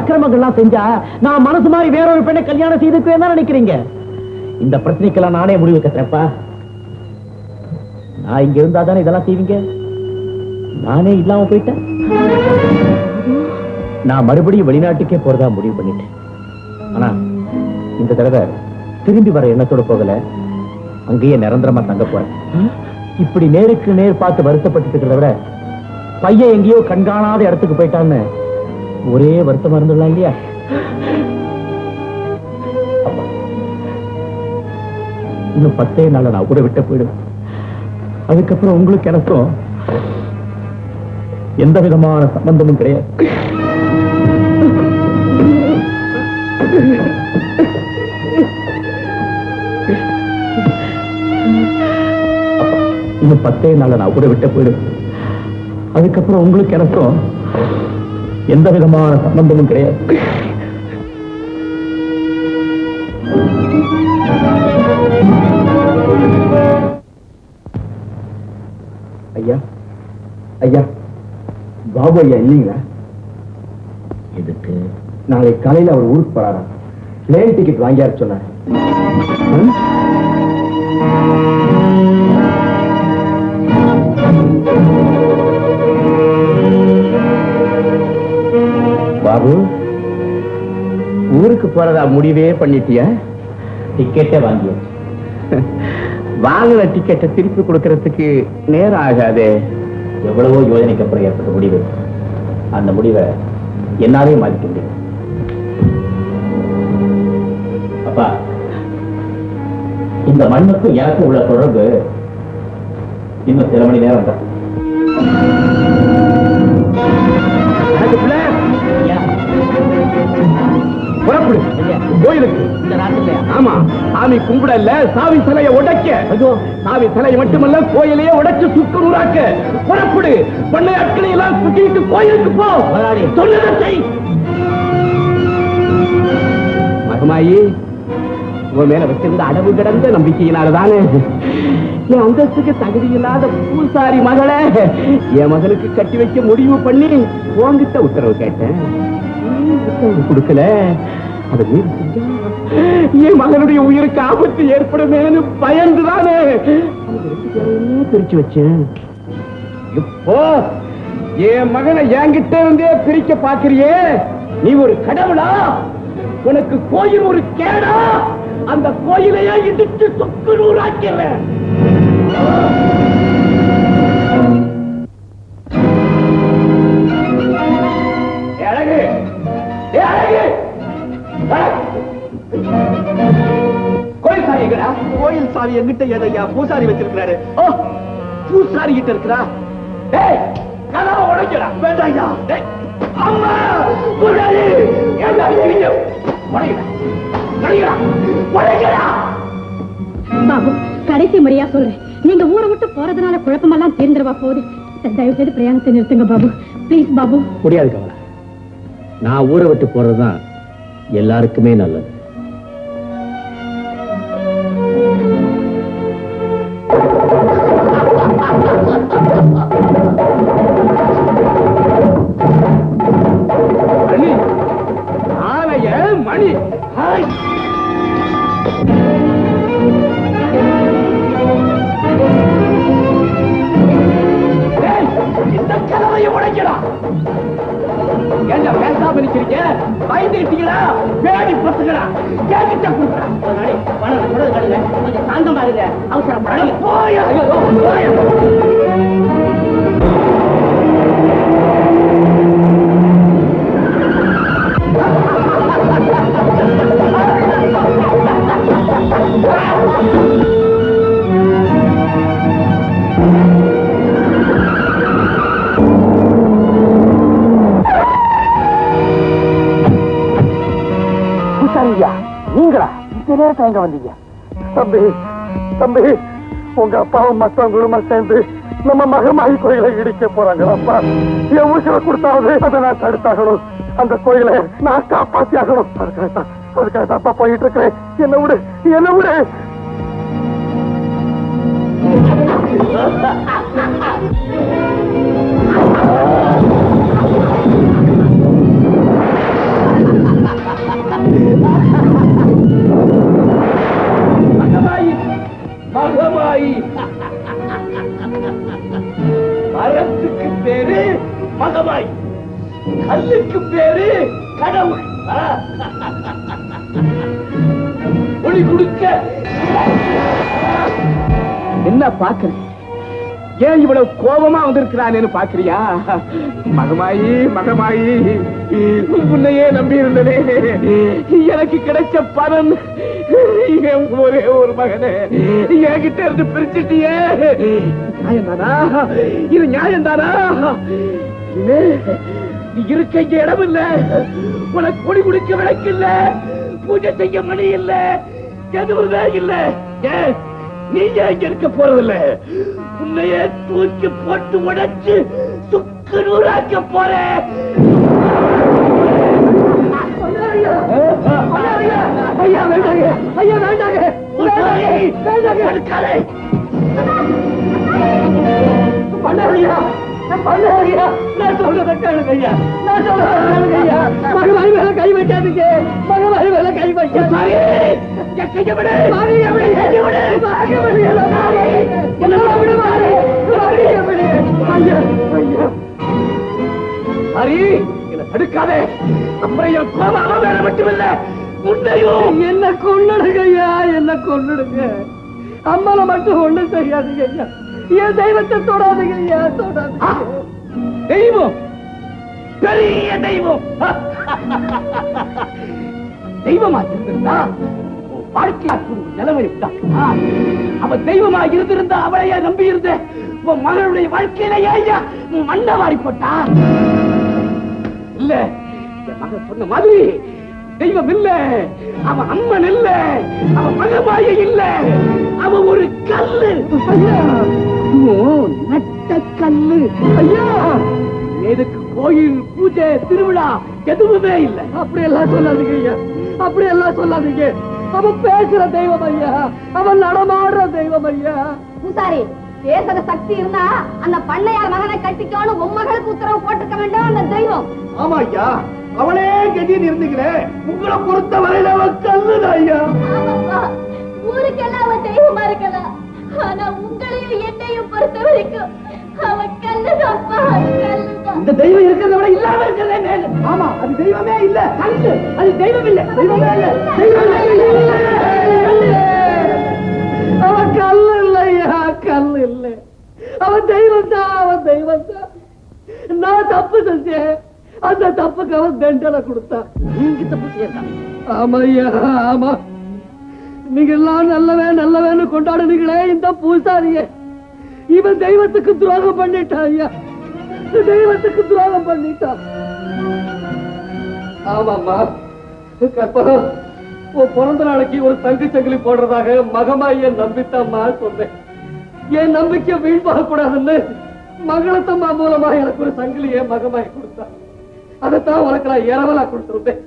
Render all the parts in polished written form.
அக்கிரமங்கள்லாம் செஞ்சா நான் மனசு மாதிரி வேற ஒரு பெண்ணை கல்யாணம் செய்துக்குவேன் தான் நினைக்கிறீங்க. இந்த பிரச்சனைக்கெல்லாம் நானே முடிவு கட்டுறேன்ப்பா. நான் இங்க இருந்தா தானே இதெல்லாம் செய்வீங்க. நானே இல்லாம போயிட்டேன். நான் மறுபடியும் வெளிநாட்டுக்கே போறதா முடிவு பண்ணிட்டேன். ஆனா இந்த தடவை திரும்பி வர எண்ணத்தோட போகல, அங்கேயே நிரந்தரமா தங்க போறேன். இப்படி நேருக்கு நேர் பார்த்து வருத்தப்பட்டு இருக்கிறத விட பையன் எங்கேயோ கண்காணாத இடத்துக்கு போயிட்டான்னு ஒரே வருத்தமா இருந்துடலாம் இல்லையா? இன்னும் 10 நாள்ல நான் கூட விட்ட போயிடுவேன். அதுக்கப்புறம் உங்களுக்கு எனக்கும் எந்த விதமான சம்பந்தமும் கிடையாது. இன்னும் 10 நாள்ல நான் கூட விட்ட போயிடுவேன். அதுக்கப்புறம் உங்களுக்கு எனக்கும் எந்த விதமான சம்பந்தமும் கிடையாது. ஐயா ஐயா, பாபு ஐயா இல்லைங்களா? எதுக்கு? நாளை காலையில் அவர் ஊருக்கு போறாரா? பிளேன் டிக்கெட் வாங்கியாரு சொன்னார். பாபு, ஊருக்கு போறதா முடிவே பண்ணிட்டியா? டிக்கெட்டே வாங்கிய. வாங்கின டிக்கெட்டை திருப்பி கொடுக்கறதுக்கு நேரம் ஆகாதே. எவ்வளவோ யோஜனைக்கு அப்புறம் ஏற்பட்ட முடிவு. அந்த முடிவை என்னாலே மாற்றிக்க முடியும். அப்பா, இந்த மண்ணுக்கும் எனக்கும் உள்ள தொடர்பு இன்னும் சில மணி நேரம் தான். கோயிலுக்கு இந்த நாட்டுல ஆமா சாமி கும்பிட இல்ல, சாவி சிலையை உடைக்க. சாவி சிலையை மட்டுமல்ல, கோயிலையே உடைச்சு சுக்கு நூறாக்க. புறப்படு, பண்ணை அட்களை எல்லாம் சுட்டிட்டு கோயிலுக்கு போ. சொன்னதை மகமாயி, உன் மேல வச்சிருந்த அளவு கிடந்த நம்பிக்கையினாலதானே என் அந்தஸ்துக்கு தகுதி இல்லாத பூசாரி மகளை என் மகனுக்கு கட்டி வைக்க முடிவு பண்ணி உன்கிட்ட உத்தரவு கேட்டேன். உத்தரவு கொடுக்கல. அதை மீறி செஞ்சா என் மகனுடைய உயிருக்கு ஆபத்து ஏற்படுமேனு பயந்துதானே பிரிச்சு வச்சேன். இப்போ என் மகனை என்கிட்ட இருந்தே பிரிக்க பாக்குறியே, நீ ஒரு கடவுளா? உனக்கு கோயில் ஒரு கேடா? அந்த கோயிலையே இடிச்சு சொக்கு நூறாக்கிறேன். கோயில் சாவி எங்கடா? கோயில் சாவி எங்கிட்ட ஏதையா பூசாரி வச்சிருக்கிறாரு. பூசாரி கிட்ட இருக்கிறா? கதவை உடைக்கிறா. வேண்டாயா? அம்மா பூசாரி பாபு, கடைசி முறையா சொல்றேன், நீங்க ஊரை விட்டு போறதுனால குழப்பமெல்லாம் தீர்ந்துருவா போகுது. தயவு செய்து பிரயாணத்தை நிறுத்துங்க பாபு, பிளீஸ் பாபு. முடியாது கமலா, நான் ஊரை விட்டு போறதுதான் எல்லாருக்குமே நல்லது. மணி இந்த கதவையை உடைக்கலாம். என்ன பேசாம இருக்கிறீங்க? பயந்துட்டீங்களா? வேடி பத்துங்களா? கேட்டுட்ட கொடுக்குறா. கொஞ்சம் சாந்தமா இருங்க, அவசரப்படாதீங்க. நீங்களா இந்த நேரத்தை எங்க வந்தீங்க? தம்பி தம்பி, உங்க அப்பாவும் மற்றவங்களுமா சேர்ந்து நம்ம மகமாயி கோயிலை இடிக்க போறாங்க. அப்பா, என் உயிரை கொடுத்தாவது அதை நான் தடுத்தாகணும். அந்த கோயிலை நான் காப்பாத்தி ஆகணும். அதுக்காக அப்பா போயிட்டு இருக்கிறேன். என்ன விடு, என்ன விடு. மகமாய் கல்லுக்கு பேரு கடவுள். ஒளி கொடுக்க என்ன பாக்குறேன்? ஏன் இவ்வளவு கோபமா வந்திருக்கிறானேன்னு பாக்குறியா? மகமாயி மகமாயி, உன்னையே நம்பி இருந்தனே, எனக்கு கிடைச்ச பலன் ஒரே ஒரு மகனே என்கிட்ட இருந்து பிரிச்சுட்டியே. நியாயம்தானா? இது நியாயம்தானா? நீ இருக்க இங்க இடம் இல்ல, உனக்கு குடி குடிக்க விளக்கு இல்ல, பூஜை செய்ய மணி இல்ல, எதுவுமே இல்ல. ஏன் நீ ஏன் இருக்க போறதில்ல? உன்னையே தூக்கி போட்டு உடைச்சு சுக்கு நூறாக்க போற. ஐயா வேண்டாங்க, ஐயா வேண்டாங்க, பண்ணாரியா பண்ணாரியா, நான் சொல்றத கேளுங்க ஐயா, நான் சொல்றத கேளுங்க ஐயா. மகமாயி மேல கை வைக்காதீங்க, மகமாயி மேல கை வைக்காதீங்க. தடுக்காதே, அப்புறம் என் கோபம் வேற மட்டுமில்ல, உன்னையும் என்ன கொன்னுடுங்க ஐயா, என்ன கொன்னுடுங்க. அம்மனை மட்டும் ஒண்ணு செய்யாதீங்க ஐயா, என் தெய்வத்தை தொடாதீங்க ஐயா, தொடாதீங்க. தெய்வம், பெரிய தெய்வம், தெய்வமா இருந்திருந்தா வாழ்க்கையா நிலைமை உண்டாக்குமா? அவ தெய்வமா இருந்திருந்தா அவளையே நம்பி இருந்த உன் மகளுடைய வாழ்க்கையிலேயே ஐயா மண்ணை வாரி போட்டா. இல்ல, என் மகன் சொன்ன மாதிரி தெய்வம் இல்ல, அவன் அம்மன் இல்ல, அவன் மகமாய இல்ல, அவன் ஒரு கல்லு ஐயா, நட்ட கல்லு ஐயா. எதுக்கு கோயில் பூஜை திருவிழா எதுவுமே இல்லை. அப்படி எல்லாம் சொல்லாதீங்க ஐயா, அப்படி எல்லாம் சொல்லாதீங்க. அவன் பேசுற தெய்வம் ஐயா, அவன் நடமாடுற தெய்வம் ஐயா. பூசாரி, பேசுற சக்தி இருந்தா அந்த பண்ணையார் மகனை கட்டிக்கோன்னு உன் மகளுக்கு உத்தரவு போட்டுக்க வேண்டும் அந்த தெய்வம். ஆமா ஐயா, அவளே கதின்னு இருந்துக்கிறேன். உங்களை பொறுத்த வரையில அவன் கல்லுதான் ஐயா. ஊருக்கெல்லாம் அவன் தெய்வமா இருக்கலாம், ஆனா உங்களையும் என்னையும் பொறுத்த வரைக்கும் அவன் கல்லுதான்ப்பா, கல்லுதான். இந்த தெய்வம் இருக்கிறத விட இல்லாம இருக்கிறதே மேல். ஆமா, அது தெய்வமே இல்ல, கல்லு. அது தெய்வம் இல்ல, தெய்வமே இல்ல, தெய்வமே இல்ல. அவன் கல்லு இல்லையா, கல்லு இல்ல, அவன் தெய்வம் தான், அவன் தெய்வம் தான். நான் தப்பு செஞ்சேன், அந்த தப்புக்கு அவன் தண்டனை கொடுத்தான். நீங்க தப்பு செய்யலாம். ஆமா ஐயா, ஆமா. நீங்க எல்லாம் நல்லவே நல்லவேன்னு கொண்டாடுனீங்களே இந்த பூசாரிய, இவன் தெய்வத்துக்கு துரோகம் பண்ணிட்டான் ஐயா, தெய்வத்துக்கு துரோகம் பண்ணிட்டான். ஆமாமா, கற்பகம், உன் பிறந்த நாளைக்கு ஒரு தங்கு சங்கிலி போடுறதாக மகமாய நம்பித்தம்மா சொன்னேன். என் நம்பிக்கை வீண்பாக கூடாதுன்னு மகளத்தம்மா மூலமா எனக்கு ஒரு சங்கிலியை மகமாய் கொடுத்தா. அதைத்தான் உனக்கு நான் இரவலா கொடுத்துருந்தேன்.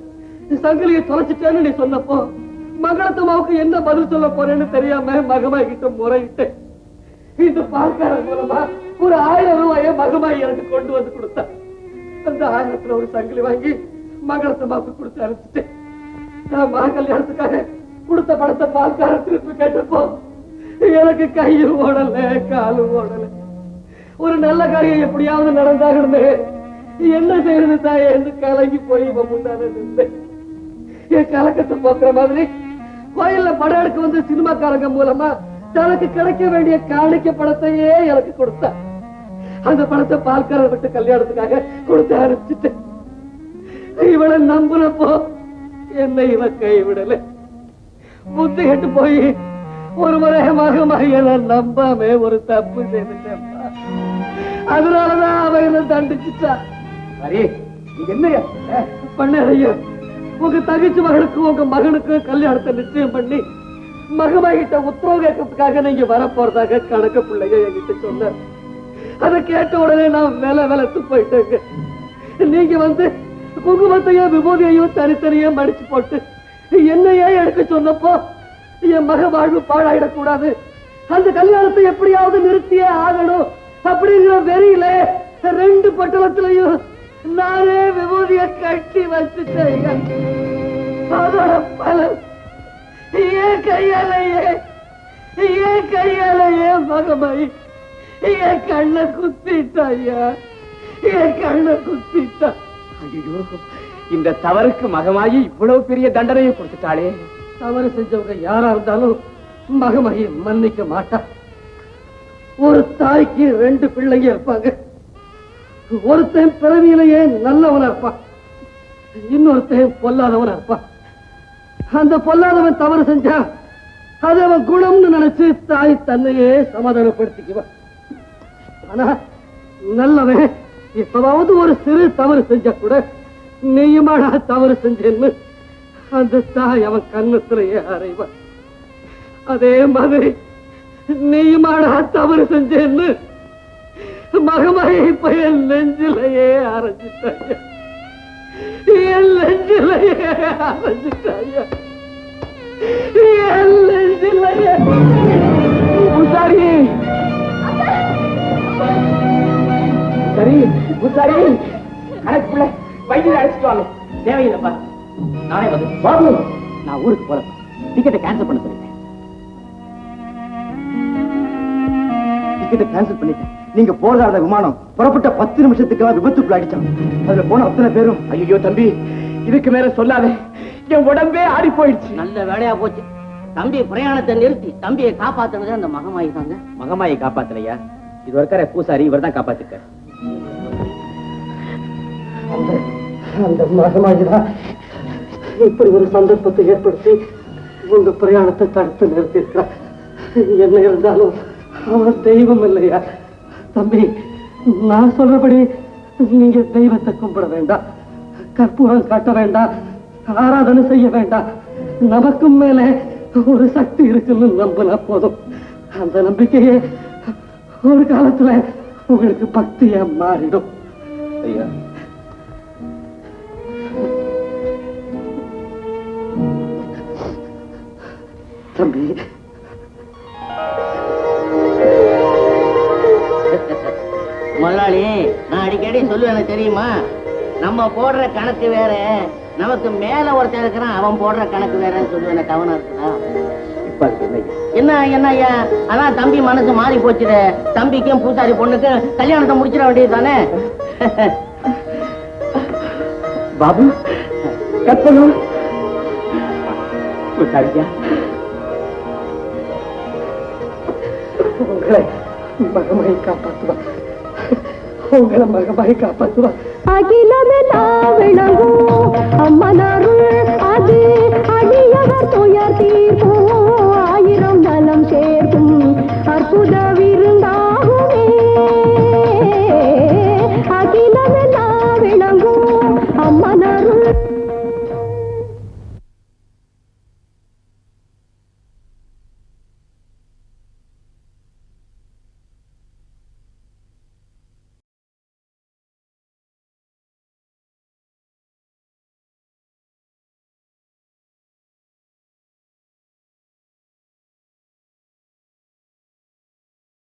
சங்கிலியை தொலைச்சிட்டேன்னு நீ சொன்னப்போ மகளத்தம்மாவுக்கு என்ன பதில் சொல்ல போறேன்னு தெரியாம மகமாய் கிட்ட முறையிட்டேன். இந்த பால்கார மூலமா ஒரு 1000 ரூபாயை மகமாய் எனக்கு கொண்டு வந்து கொடுத்தா. அந்த 1000த்துல ஒரு சங்கிலி வாங்கி மகளத்தம்மாவுக்கு கொடுத்து அனுப்பிச்சிட்டேன். நான் மக கல்யாணத்துக்காக கொடுத்த பணத்தை பால்கார திருப்பி கேட்டப்போ எனக்கு கையும் ஓடல, காலும் ஓடல. ஒரு நல்ல காரியம் எப்படியாவது நடந்தாகணுமே, என்ன செய்யறது தாயே என்று கலங்கி போய் இவன் முன்னால நின்றேன். என் கலக்கத்தை போக்குற மாதிரி கோயில்ல படம் எடுக்க வந்து சினிமாக்காரங்க மூலமா தனக்கு கிடைக்க வேண்டிய காணிக்க பணத்தையே எனக்கு கொடுத்தா. அந்த பணத்தை பால்காரர் விட்டு கல்யாணத்துக்காக கொடுத்து அனுப்பிச்சிட்டேன். இவளை நம்புனப்போ என்னை இவன் கைவிடல. புத்தி கெட்டு போய் ஒரு முறை மகமாக நான் நம்பாம ஒரு தப்பு செய்துட்டேன். அதனாலதான் அவன் என்ன தண்டிச்சுட்டா. என்ன பண்ணையா, உங்க தகச்சு மகளுக்கு உங்க மகனுக்கு கல்யாணத்தை நிச்சயம் பண்ணி மகமாகிட்ட உத்தரவு கேட்கறதுக்காக நீங்க வரப்போறதாக கணக்கு பிள்ளைங்க என்கிட்ட சொன்ன. அதை கேட்ட உடனே நான் வெலத்து போயிட்டேங்க. நீங்க வந்து குங்குமத்தையும் விபூதியையும் தனித்தனியா மடிச்சு போட்டு என்னையே எடுக்க சொன்னப்போ என் மக வாழ்வு பாழாயிடக்கூடாது, அந்த கல்யாணத்தை எப்படியாவது நிறுத்தியே ஆகணும் அப்படிங்கிற வெறியில 2 பட்டணத்திலையும் நானே விபூதிய கட்டி வச்சுட்டேன். அதோட பலன் ஏன் கையாலேயே மகமாய் என் கண்ணை குத்திட்டாயா, என் கண்ணை குத்திட்டா. ஐயோ, இந்த தவறுக்கு மகமாயி இவ்வளவு பெரிய தண்டனையை கொடுத்துட்டாளே. தவறு செஞ்சவங்க யாரா இருந்தாலும் மகமாயி மன்னிக்க மாட்டா. ஒரு தாய்க்கு 2 பிள்ளைங்க இருப்பாங்க. ஒருத்தன் பிறவியிலேயே நல்லவனா இருப்பான், இன்னொருத்தன் பொல்லாதவனா இருப்பான். அந்த பொல்லாதவன் தவறு செஞ்சா அது அவன் குணம்னு நினைச்சு தாய் தன்னையே சமாதானப்படுத்திக்குவான். ஆனா நல்லவன் இப்பவாவது ஒரு சிறு தவறு செஞ்சா கூட நீயுமாடா தவறு செஞ்சேன்னு அந்த தாய் அவன் கண்ணத்திலேயே அறைவான். அதே மாதிரி நீயுமாடா தவறு செஞ்சேன்னு மகமாயி இப்ப என் நெஞ்சிலேயே அரைஞ்சிட்டாங்க, என் நெஞ்சிலேயே அரைஞ்சிட்டாங்க, என் நெஞ்சிலேயே. பூசாரி, சரி பூசாரி, கணக்குள்ள வைத்தியரை அழைச்சிட்டு வாங்க. தேவையில்லைப்பா, நானே வந்து. பாபு, நான் ஊருக்கு போறேன், டிக்கெட்டை கேன்சல் பண்ண சொல்லிட்டேன். டிக்கெட்டை கேன்சல் பண்ணிட்டேன். நீங்க போறதா விமானம் புறப்பட்ட 10 நிமிஷத்துக்கு விபத்துக்குள்ள அடிச்சாங்க. அதுல போன அத்தனை பேரும். ஐயோ தம்பி, இதுக்கு மேல சொல்லாத, என் உடம்பே ஆடி போயிடுச்சு. நல்ல வேலையா போச்சு. தம்பி பிரயாணத்தை நிறுத்தி தம்பியை காப்பாத்துனது அந்த மகமாயி தாங்க. மகமாயை காப்பாத்தலையா? இது வரைக்கிற பூசாரி இவர் தான் காப்பாத்திருக்காரு. அந்த மகமாயிதான் இப்படி ஒரு சந்தர்ப்பத்தை ஏற்படுத்தி உங்க பிரயாணத்தை தடுத்து நிறுத்தியிருக்கிறார். என்ன இருந்தாலும் அவர் தெய்வம் இல்லையா தம்பி? நான் சொல்றபடி நீங்க தெய்வத்தை கும்பிட வேண்டாம், கற்பூரம் காட்ட வேண்டாம், ஆராதனை செய்ய வேண்டாம். நமக்கும் மேல ஒரு சக்தி இருக்குன்னு நம்பினா போதும். அந்த நம்பிக்கையே ஒரு காலத்துல உங்களுக்கு பக்தியா மாறிடும். ஐயா, தம்பி, முதலாளி, நான் அடிக்கடி சொல்லுவேன் தெரியுமா, நம்ம போடுற கணக்கு வேற, நமக்கு மேல ஒருத்தன் இருக்கிறான் அவன் போடுற கணக்கு வேறன்னு சொல்லுவேன். கவனம் இருக்குதா? இப்ப அதுக்கு என்ன என்ன ஐயா, அதான் தம்பி மனசு மாறி போச்சுட. தம்பிக்கும் பூசாரி பொண்ணுக்கும் கல்யாணத்தை முடிச்சிட வேண்டியது தானே. பாபு, கற்பகம், பூசாரியா, உங்களை மகமாய் காப்பாற்றுவா, உங்களை மகமாய் காப்பாற்றுவா. அகிலமே தாவிளங்கும் அம்மனார்